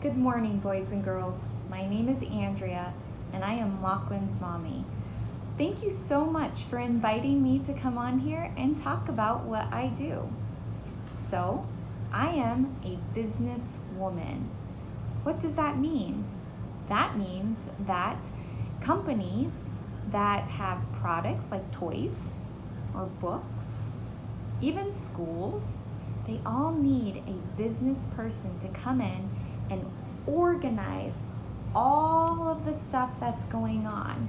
Good morning, boys and girls. My name is Andrea, and I am Lochlans' mommy. Thank you so much for inviting me to come on here and talk about what I do. So, I am a businesswoman. What does that mean? That means that companies that have products like toys or books, even schools, they all need a business person to come in and organize all of the stuff that's going on.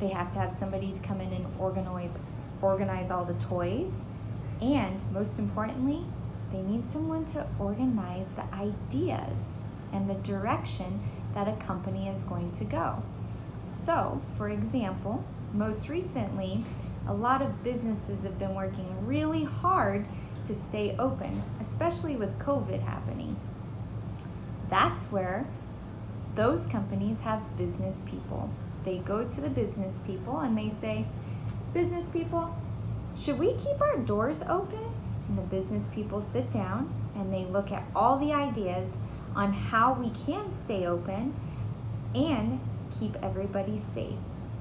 They have to have somebody to come in and organize all the toys, and most importantly, they need someone to organize the ideas and the direction that a company is going to go. So, for example, most recently, a lot of businesses have been working really hard to stay open, especially with COVID happening. That's where those companies have business people. They go to the business people and they say, business people, should we keep our doors open? And the business people sit down and they look at all the ideas on how we can stay open and keep everybody safe.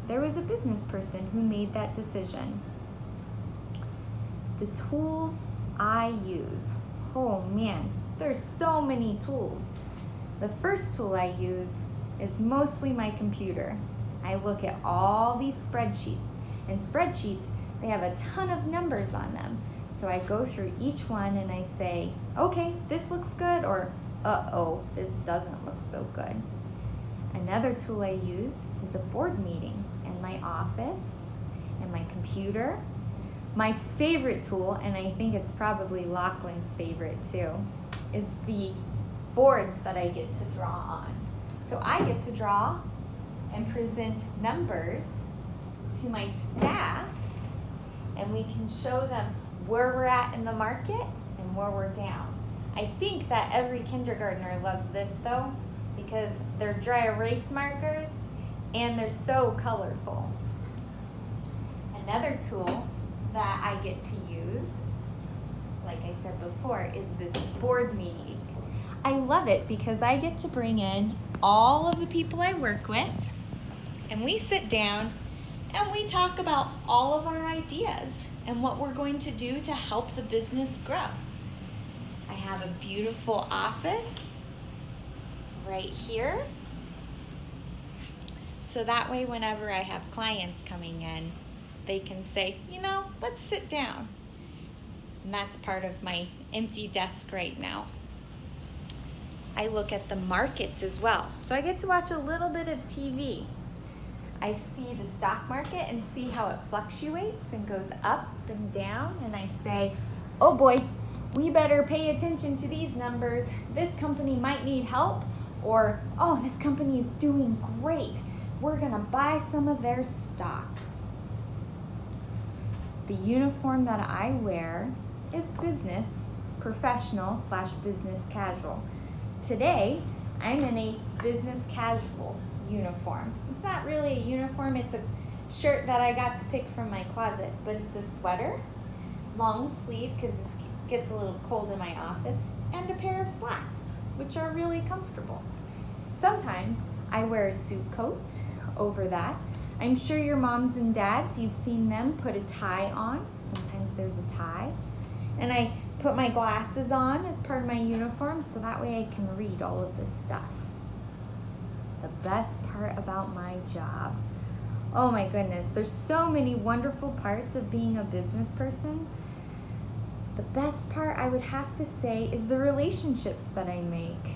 There was a business person who made that decision. The tools I use, oh man, there's so many tools. The first tool I use is mostly my computer. I look at all these spreadsheets, and spreadsheets, they have a ton of numbers on them. So I go through each one and I say, okay, this looks good, or uh-oh, this doesn't look so good. Another tool I use is a board meeting in my office and my computer. My favorite tool, and I think it's probably Lachlan's favorite too, is the boards that I get to draw on. So I get to draw and present numbers to my staff, and we can show them where we're at in the market and where we're down. I think that every kindergartner loves this though, because they're dry erase markers and they're so colorful. Another tool that I get to use, like I said before, is this board meeting. I love it because I get to bring in all of the people I work with, and we sit down and we talk about all of our ideas and what we're going to do to help the business grow. I have a beautiful office right here. So that way, whenever I have clients coming in, they can say, let's sit down. And that's part of my empty desk right now. I look at the markets as well. So I get to watch a little bit of TV. I see the stock market and see how it fluctuates and goes up and down. And I say, oh boy, we better pay attention to these numbers. This company might need help. Or, oh, this company is doing great. We're gonna buy some of their stock. The uniform that I wear is business professional / business casual. Today, I'm in a business casual uniform. It's not really a uniform, it's a shirt that I got to pick from my closet, but it's a sweater, long sleeve because it gets a little cold in my office, and a pair of slacks, which are really comfortable. Sometimes I wear a suit coat over that. I'm sure your moms and dads, you've seen them put a tie on. Sometimes there's a tie. And I put my glasses on as part of my uniform so that way I can read all of this stuff. The best part about my job, oh my goodness, there's so many wonderful parts of being a business person. The best part I would have to say is the relationships that I make.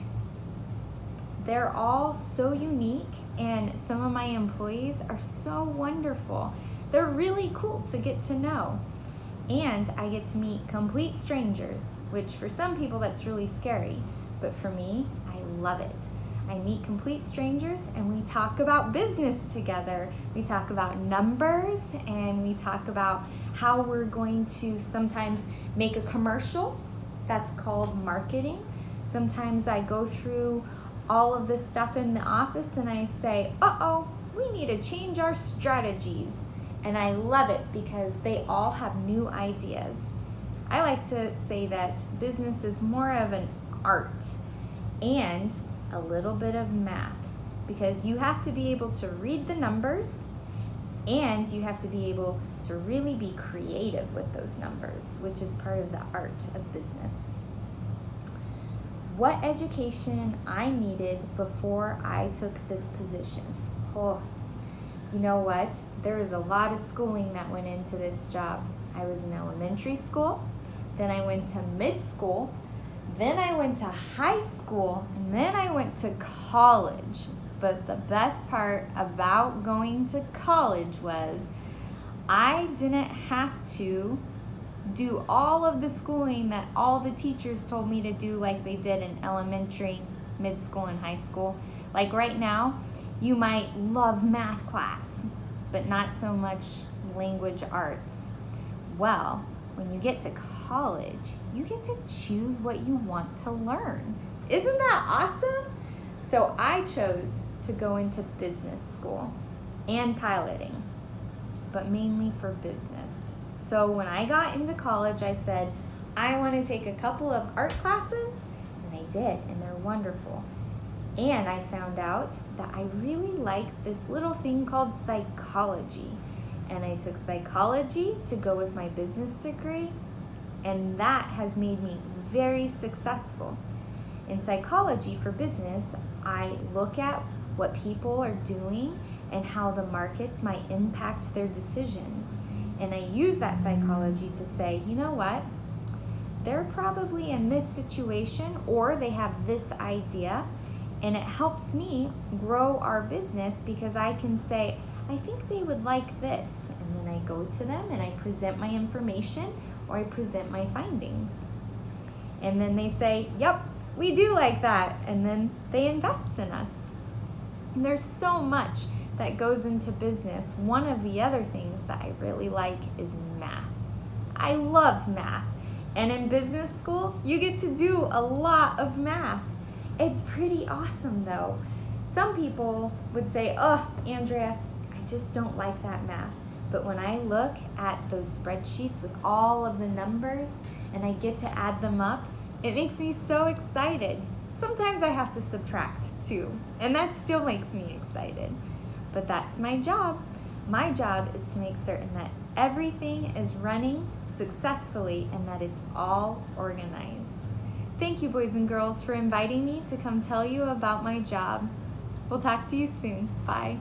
They're all so unique, and some of my employees are so wonderful. They're really cool to get to know. And I get to meet complete strangers, which for some people that's really scary, but for me, I love it. I meet complete strangers and we talk about business together. We talk about numbers and we talk about how we're going to sometimes make a commercial. That's called marketing. Sometimes I go through all of this stuff in the office and I say, uh-oh, we need to change our strategies. And I love it because they all have new ideas. I like to say that business is more of an art, and a little bit of math, because you have to be able to read the numbers and you have to be able to really be creative with those numbers, which is part of the art of business. What education I needed before I took this position? Oh, you know what? There was a lot of schooling that went into this job. I was in elementary school, then I went to mid-school, then I went to high school, and then I went to college. But the best part about going to college was I didn't have to do all of the schooling that all the teachers told me to do like they did in elementary, mid-school, and high school. Like right now, you might love math class, but not so much language arts. Well, when you get to college, you get to choose what you want to learn. Isn't that awesome? So I chose to go into business school and piloting, but mainly for business. So when I got into college, I said, I want to take a couple of art classes, and I did, and they're wonderful. And I found out that I really like this little thing called psychology. And I took psychology to go with my business degree, and that has made me very successful. In psychology for business, I look at what people are doing and how the markets might impact their decisions. And I use that psychology to say, you know what? They're probably in this situation, or they have this idea, and it helps me grow our business because I can say, I think they would like this. And then I go to them and I present my information or I present my findings. And then they say, yep, we do like that. And then they invest in us. And there's so much that goes into business. One of the other things that I really like is math. I love math. And in business school, you get to do a lot of math. It's pretty awesome though. Some people would say, oh, Andrea, I just don't like that math. But when I look at those spreadsheets with all of the numbers and I get to add them up, it makes me so excited. Sometimes I have to subtract too, and that still makes me excited. But that's my job. My job is to make certain that everything is running successfully and that it's all organized. Thank you, boys and girls, for inviting me to come tell you about my job. We'll talk to you soon. Bye.